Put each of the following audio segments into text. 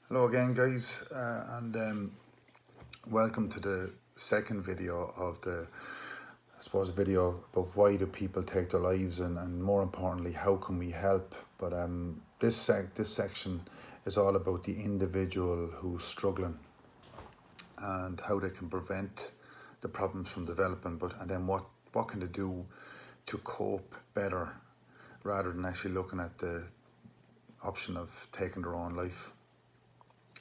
Hello again, guys, and welcome to the second video of video about why do people take their lives, and more importantly, how can we help. But this section is all about the individual who's struggling and how they can prevent the problems from developing. And then what can they do to cope better, rather than actually looking at the option of taking their own life,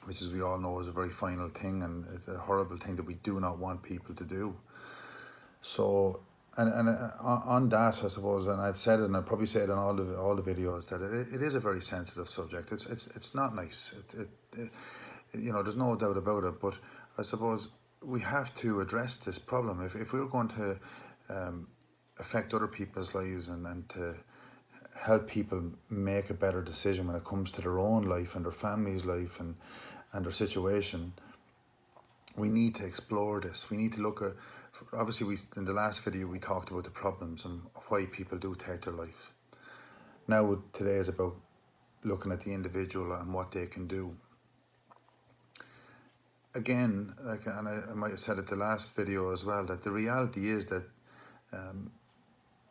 which, as we all know, is a very final thing, and it's a horrible thing that we do not want people to do. So, on that, I suppose, and I've said it, and I'll probably say it in all the videos, that it is a very sensitive subject. It's not nice. There's no doubt about it. But I suppose we have to address this problem if we're going to affect other people's lives, and to help people make a better decision when it comes to their own life and their family's life and their situation. We need to explore this. We need to look at, obviously, in the last video we talked about the problems and why people do take their life. Now today is about looking at the individual and what they can do. Again, and I might have said it the last video as well, that the reality is that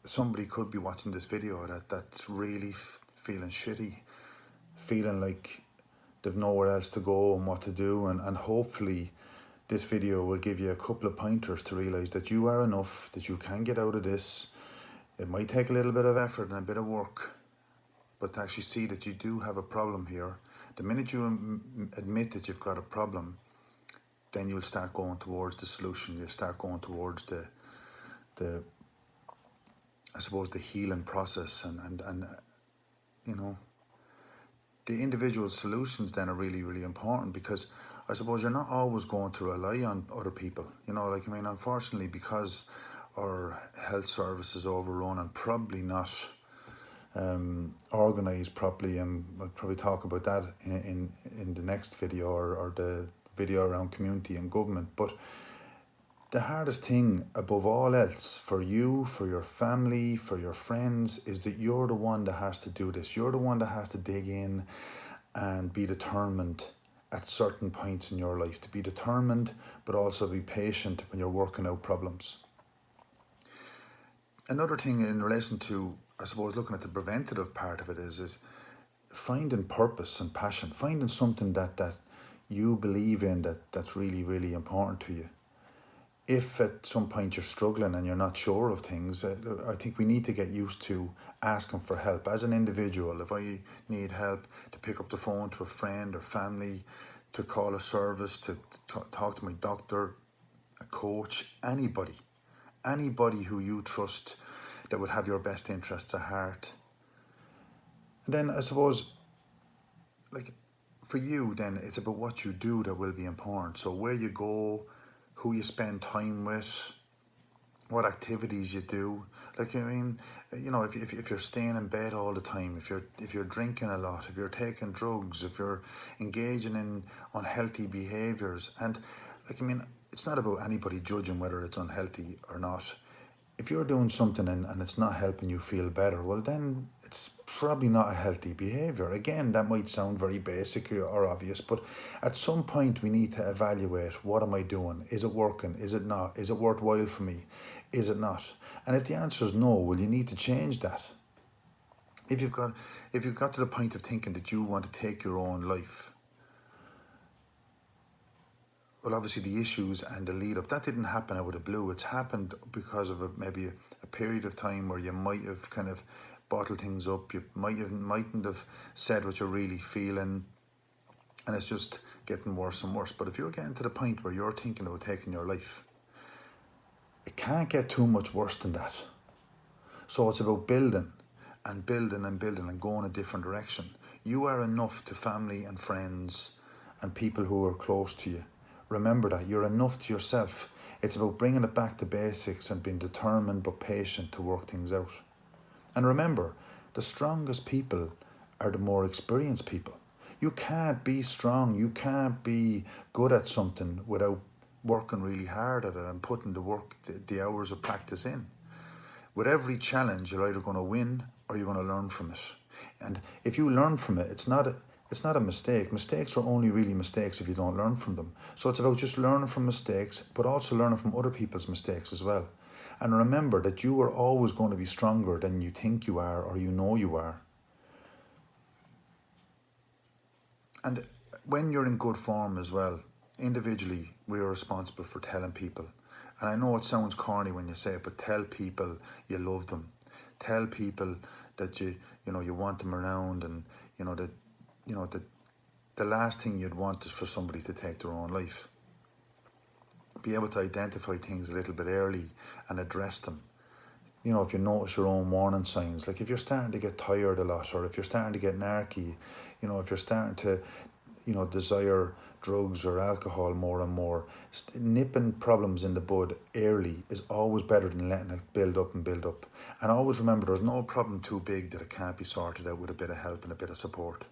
somebody could be watching this video that's really feeling shitty, feeling like they've nowhere else to go and what to do, and hopefully this video will give you a couple of pointers to realise that you are enough, that you can get out of this. It might take a little bit of effort and a bit of work, but to actually see that you do have a problem here. The minute you admit that you've got a problem, then you'll start going towards the solution. You'll start going towards the I suppose the healing process, and the individual solutions then are really, really important, because I suppose you're not always going to rely on other people. Unfortunately, because our health service is overrun and probably not organised properly, and we'll probably talk about that in the next video, or the video around community and government. But the hardest thing above all else for you, for your family, for your friends, is that you're the one that has to do this. You're the one that has to dig in and be determined at certain points in your life. To be determined, but also be patient when you're working out problems. Another thing in relation to, I suppose, looking at the preventative part of it is finding purpose and passion, finding something that you believe in, that's really, really important to you. If at some point you're struggling and you're not sure of things, I think we need to get used to asking for help. As an individual, if I need help, to pick up the phone to a friend or family, to call a service, to talk to my doctor, a coach, anybody who you trust that would have your best interests at heart. And then I suppose, for you, then it's about what you do that will be important. So where you go, who you spend time with, what activities you do. If you're staying in bed all the time, if you're drinking a lot, if you're taking drugs, if you're engaging in unhealthy behaviours, and it's not about anybody judging whether it's unhealthy or not. If you're doing something and it's not helping you feel better, well, then it's probably not a healthy behaviour. Again, that might sound very basic or obvious, but at some point we need to evaluate, what am I doing? Is it working? Is it not? Is it worthwhile for me? Is it not? And if the answer is no, well, you need to change that. If you've got to the point of thinking that you want to take your own life, well, obviously the issues and the lead up, that didn't happen out of the blue. It's happened because of maybe a period of time where you might have kind of bottled things up. You mightn't have said what you're really feeling, and it's just getting worse and worse. But if you're getting to the point where you're thinking about taking your life, it can't get too much worse than that. So it's about building and building and building and going a different direction. You are enough to family and friends and people who are close to you. Remember that. You're enough to yourself. It's about bringing it back to basics and being determined but patient to work things out. And remember, the strongest people are the more experienced people. You can't be strong, you can't be good at something without working really hard at it and putting the hours of practice in. With every challenge, you're either going to win or you're going to learn from it. And if you learn from it, it's not It's not a mistake. Mistakes are only really mistakes if you don't learn from them. So it's about just learning from mistakes, but also learning from other people's mistakes as well. And remember that you are always going to be stronger than you think you are or you know you are. And when you're in good form as well, individually, we are responsible for telling people. And I know it sounds corny when you say it, but tell people you love them. Tell people that you want them around, and that the last thing you'd want is for somebody to take their own life. Be able to identify things a little bit early and address them. If you notice your own warning signs, like if you're starting to get tired a lot, or if you're starting to get narky, if you're starting to, desire drugs or alcohol more and more, nipping problems in the bud early is always better than letting it build up and build up. And always remember, there's no problem too big that it can't be sorted out with a bit of help and a bit of support.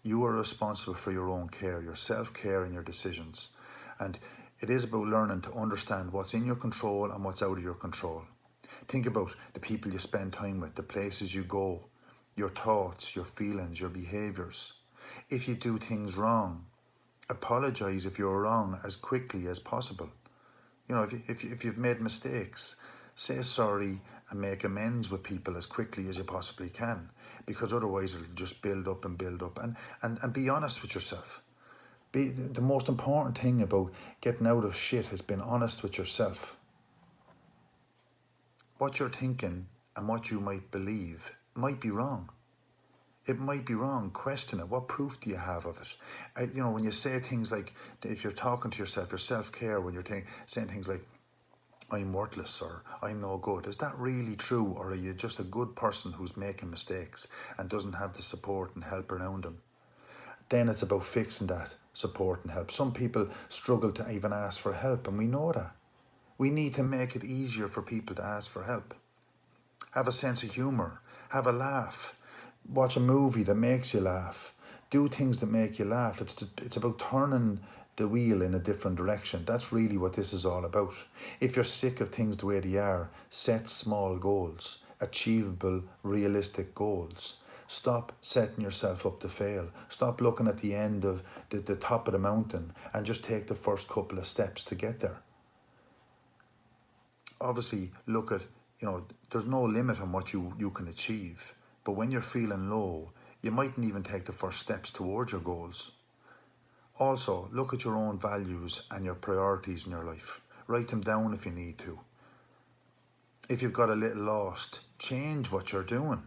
You are responsible for your own care, your self-care and your decisions. And it is about learning to understand what's in your control and what's out of your control. Think about the people you spend time with, the places you go, your thoughts, your feelings, your behaviours. If you do things wrong, apologise if you're wrong as quickly as possible. If you've made mistakes, say sorry and make amends with people as quickly as you possibly can, because otherwise it'll just build up and build up. And be honest with yourself. The most important thing about getting out of shit is being honest with yourself. What you're thinking and what you might believe might be wrong. It might be wrong. Question it. What proof do you have of it? When you say things like, if you're talking to yourself, your self-care, when you're saying things like, I'm worthless or I'm no good, is that really true, or are you just a good person who's making mistakes and doesn't have the support and help around them? Then it's about fixing that support and help. Some people struggle to even ask for help, and we know that. We need to make it easier for people to ask for help. Have a sense of humour. Have a laugh. Watch a movie that makes you laugh. Do things that make you laugh. It's about turning the wheel in a different direction. That's really what this is all about. If you're sick of things the way they are, set small goals, achievable, realistic goals. Stop setting yourself up to fail. Stop looking at the end of the top of the mountain and just take the first couple of steps to get there. Obviously, look at, there's no limit on what you can achieve. But when you're feeling low, you mightn't even take the first steps towards your goals. Also, look at your own values and your priorities in your life. Write them down if you need to. If you've got a little lost, change what you're doing.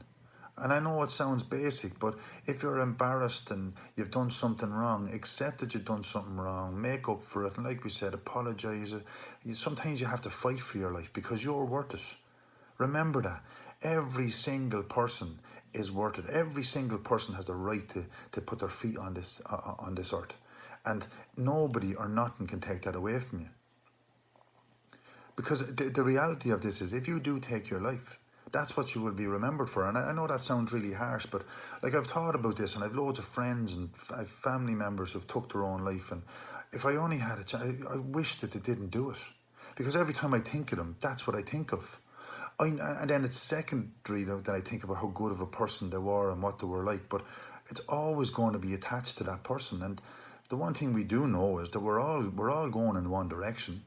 And I know it sounds basic, but if you're embarrassed and you've done something wrong, accept that you've done something wrong, make up for it, and like we said, apologise. Sometimes you have to fight for your life because you're worth it. Remember that. Every single person is worth it. Every single person has the right to put their feet on this earth. And nobody or nothing can take that away from you. Because the reality of this is, if you do take your life, that's what you will be remembered for. And I know that sounds really harsh, but like, I've thought about this, and I've loads of friends and I've family members who've took their own life. And if I only had a chance, I wish that they didn't do it. Because every time I think of them, that's what I think of. And then it's secondary that I think about how good of a person they were and what they were like. But it's always going to be attached to that person. And the one thing we do know is that we're all going in one direction.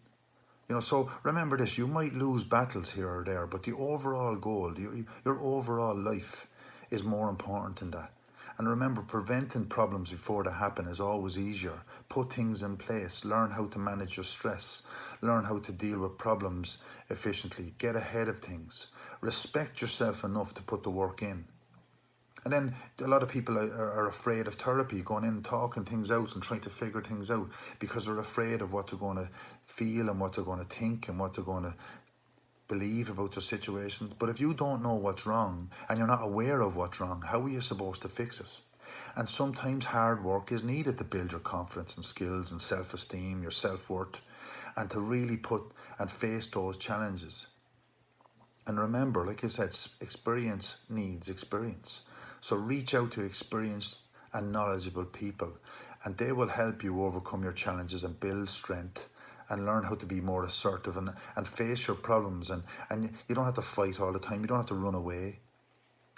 So remember this, you might lose battles here or there, but the overall goal, your overall life is more important than that. And remember, preventing problems before they happen is always easier. Put things in place, learn how to manage your stress, learn how to deal with problems efficiently, get ahead of things, respect yourself enough to put the work in. And then a lot of people are afraid of therapy, going in and talking things out and trying to figure things out because they're afraid of what they're going to feel and what they're going to think and what they're going to believe about their situations. But if you don't know what's wrong and you're not aware of what's wrong, how are you supposed to fix it? And sometimes hard work is needed to build your confidence and skills and self-esteem, your self-worth, and to really put and face those challenges. And remember, like I said, experience needs experience. So reach out to experienced and knowledgeable people, and they will help you overcome your challenges and build strength and learn how to be more assertive and face your problems. And you don't have to fight all the time. You don't have to run away.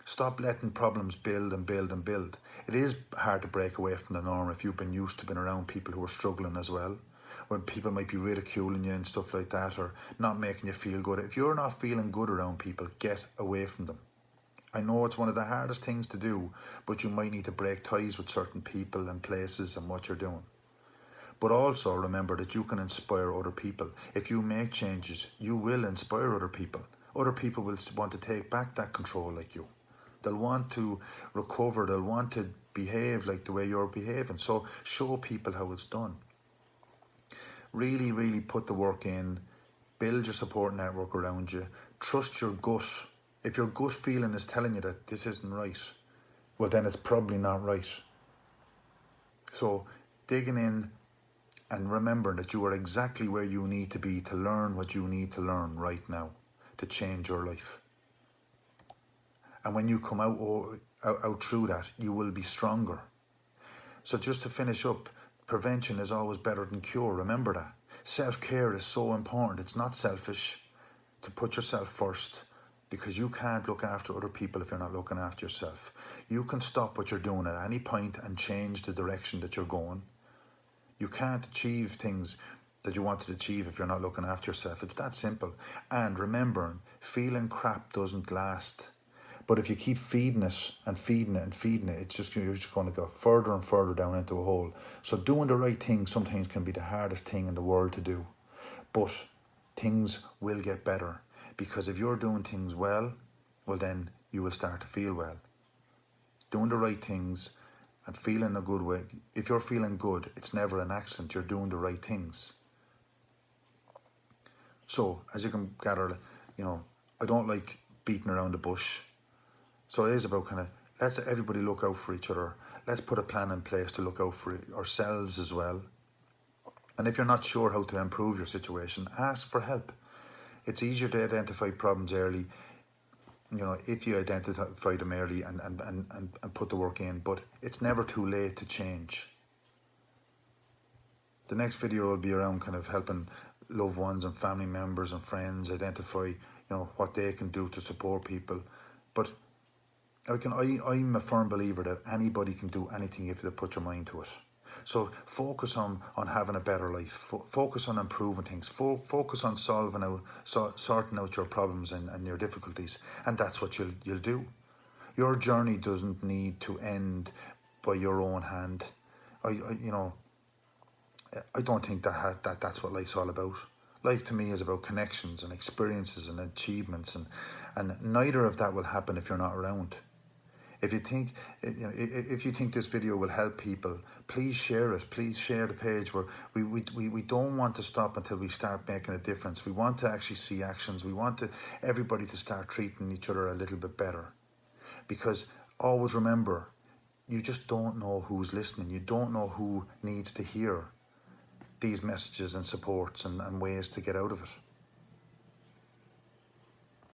Stop letting problems build and build and build. It is hard to break away from the norm if you've been used to being around people who are struggling as well, when people might be ridiculing you and stuff like that, or not making you feel good. If you're not feeling good around people, get away from them. I know it's one of the hardest things to do, but you might need to break ties with certain people and places and what you're doing. But also remember that you can inspire other people. If you make changes, you will inspire other people. Other people will want to take back that control like you. They'll want to recover. They'll want to behave like the way you're behaving. So show people how it's done. Really, really put the work in. Build your support network around you. Trust your gut. If your gut feeling is telling you that this isn't right, well, then it's probably not right. So digging in and remember that you are exactly where you need to be to learn what you need to learn right now to change your life. And when you come out through that, you will be stronger. So just to finish up, prevention is always better than cure. Remember that. Self-care is so important. It's not selfish to put yourself first, because you can't look after other people if you're not looking after yourself. You can stop what you're doing at any point and change the direction that you're going. You can't achieve things that you want to achieve if you're not looking after yourself. It's that simple. And remember, feeling crap doesn't last. But if you keep feeding it and feeding it and feeding it, you're just going to go further and further down into a hole. So doing the right thing sometimes can be the hardest thing in the world to do. But things will get better, because if you're doing things well, then you will start to feel well. Doing the right things and feeling a good way. If you're feeling good, it's never an accident. You're doing the right things. So, as you can gather, I don't like beating around the bush. So it is about let's everybody look out for each other. Let's put a plan in place to look out for ourselves as well. And if you're not sure how to improve your situation, ask for help. It's easier to identify problems early, if you identify them early and put the work in, but it's never too late to change. The next video will be around helping loved ones and family members and friends identify, what they can do to support people. But I'm a firm believer that anybody can do anything if they put your mind to it. So focus on having a better life. Focus on improving things. Focus on sorting out your problems and your difficulties, and that's what you'll do. Your journey doesn't need to end by your own hand. I don't think that's what life's all about. Life to me is about connections and experiences and achievements, and neither of that will happen if you're not around. If you think this video will help people, please share it. Please share the page. Where we don't want to stop until we start making a difference. We want to actually see actions. We want everybody to start treating each other a little bit better. Because always remember, you just don't know who's listening. You don't know who needs to hear these messages and supports and ways to get out of it.